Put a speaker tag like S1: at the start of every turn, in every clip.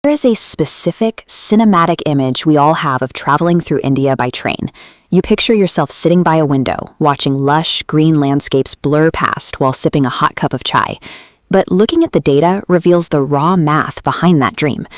S1: There is a specific cinematic image we all have of traveling through India by train. You picture yourself sitting by a window, watching lush, green landscapes blur past while sipping a hot cup of chai. But looking at the data reveals the raw math behind that dream.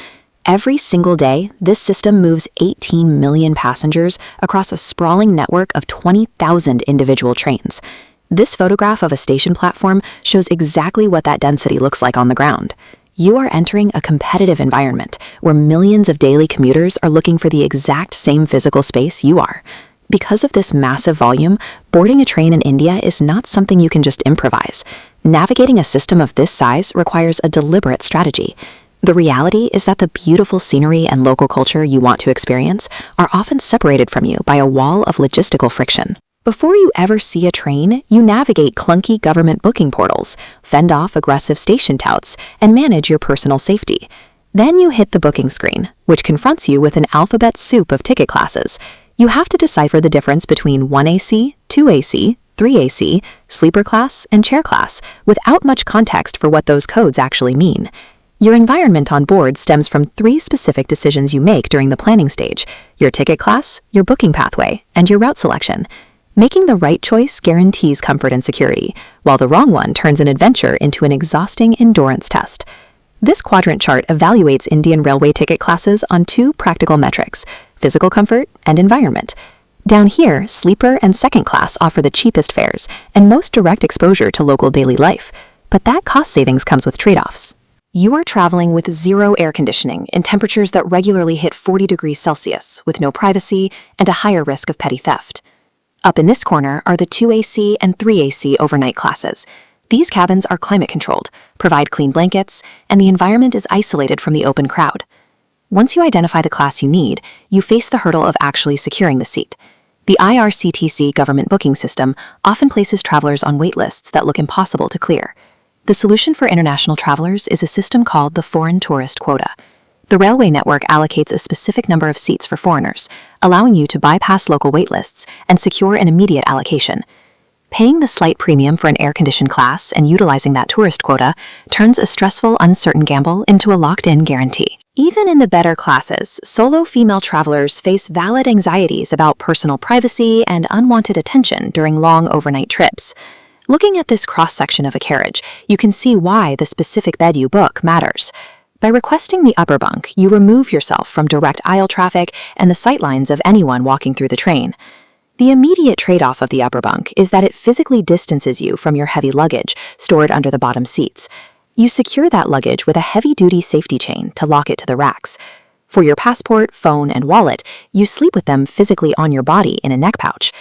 S1: Every single day, this system moves 18 million passengers across a sprawling network of 20,000 individual trains. This photograph of a station platform shows exactly what that density looks like on the ground. You are entering a competitive environment where millions of daily commuters are looking for the exact same physical space you are. Because of this massive volume, boarding a train in India is not something you can just improvise. Navigating a system of this size requires a deliberate strategy. The reality is that the beautiful scenery and local culture you want to experience are often separated from you by a wall of logistical friction. Before you ever see a train, you navigate clunky government booking portals, fend off aggressive station touts, and manage your personal safety. Then you hit the booking screen, which confronts you with an alphabet soup of ticket classes. You have to decipher the difference between 1AC, 2AC, 3AC, sleeper class, and chair class, without much context for what those codes actually mean. Your environment on board stems from 3 specific decisions you make during the planning stage: your ticket class, your booking pathway, and your route selection. Making the right choice guarantees comfort and security, while the wrong one turns an adventure into an exhausting endurance test. This quadrant chart evaluates Indian railway ticket classes on 2 practical metrics: physical comfort and environment. Down here, sleeper and second class offer the cheapest fares and most direct exposure to local daily life, but that cost savings comes with trade-offs. You are traveling with 0 air conditioning in temperatures that regularly hit 40 degrees Celsius, with no privacy and a higher risk of petty theft. Up in this corner are the 2AC and 3AC overnight classes. These cabins are climate-controlled, provide clean blankets, and the environment is isolated from the open crowd. Once you identify the class you need, you face the hurdle of actually securing the seat. The IRCTC government booking system often places travelers on wait lists that look impossible to clear. The solution for international travelers is a system called the Foreign Tourist Quota. The railway network allocates a specific number of seats for foreigners, allowing you to bypass local waitlists and secure an immediate allocation. Paying the slight premium for an air-conditioned class and utilizing that tourist quota turns a stressful, uncertain gamble into a locked-in guarantee. Even in the better classes, solo female travelers face valid anxieties about personal privacy and unwanted attention during long overnight trips. Looking at this cross-section of a carriage, you can see why the specific bed you book matters. By requesting the upper bunk, you remove yourself from direct aisle traffic and the sightlines of anyone walking through the train. The immediate trade-off of the upper bunk is that it physically distances you from your heavy luggage stored under the bottom seats. You secure that luggage with a heavy-duty safety chain to lock it to the racks. For your passport, phone, and wallet, you sleep with them physically on your body in a neck pouch.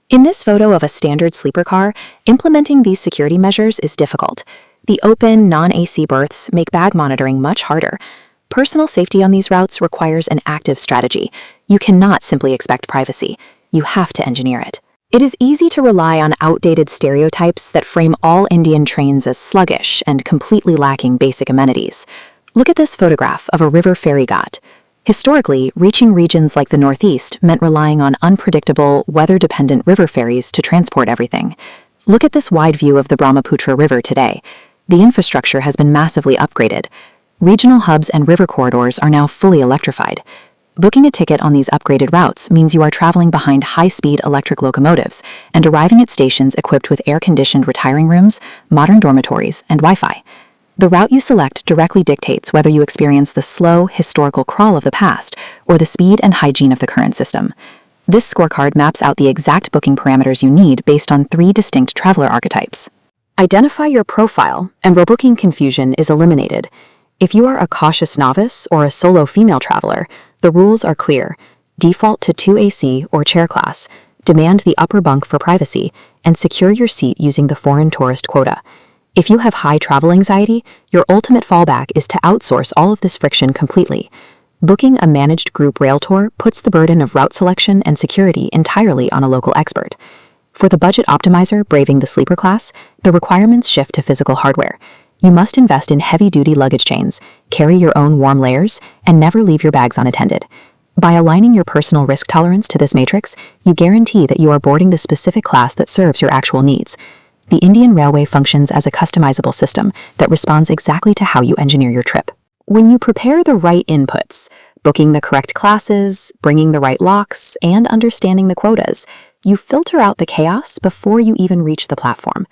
S1: In this photo of a standard sleeper car, implementing these security measures is difficult. The open, non-AC berths make bag monitoring much harder. Personal safety on these routes requires an active strategy. You cannot simply expect privacy. You have to engineer it. It is easy to rely on outdated stereotypes that frame all Indian trains as sluggish and completely lacking basic amenities. Look at this photograph of a river ferry ghat. Historically, reaching regions like the Northeast meant relying on unpredictable, weather-dependent river ferries to transport everything. Look at this wide view of the Brahmaputra River today. The infrastructure has been massively upgraded. Regional hubs and river corridors are now fully electrified. Booking a ticket on these upgraded routes means you are traveling behind high-speed electric locomotives and arriving at stations equipped with air-conditioned retiring rooms, modern dormitories, and Wi-Fi. The route you select directly dictates whether you experience the slow, historical crawl of the past or the speed and hygiene of the current system. This scorecard maps out the exact booking parameters you need based on 3 distinct traveler archetypes. Identify your profile, and rebooking confusion is eliminated. If you are a cautious novice or a solo female traveler, the rules are clear. Default to 2AC or chair class, demand the upper bunk for privacy, and secure your seat using the foreign tourist quota. If you have high travel anxiety, your ultimate fallback is to outsource all of this friction completely. Booking a managed group rail tour puts the burden of route selection and security entirely on a local expert. For the budget optimizer braving the sleeper class, the requirements shift to physical hardware. You must invest in heavy-duty luggage chains, carry your own warm layers, and never leave your bags unattended. By aligning your personal risk tolerance to this matrix, you guarantee that you are boarding the specific class that serves your actual needs. The Indian Railway functions as a customizable system that responds exactly to how you engineer your trip. When you prepare the right inputs, booking the correct classes, bringing the right locks, and understanding the quotas, you filter out the chaos before you even reach the platform.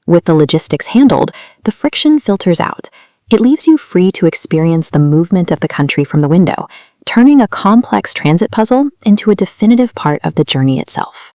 S1: With the logistics handled, the friction filters out. It leaves you free to experience the movement of the country from the window, turning a complex transit puzzle into a definitive part of the journey itself.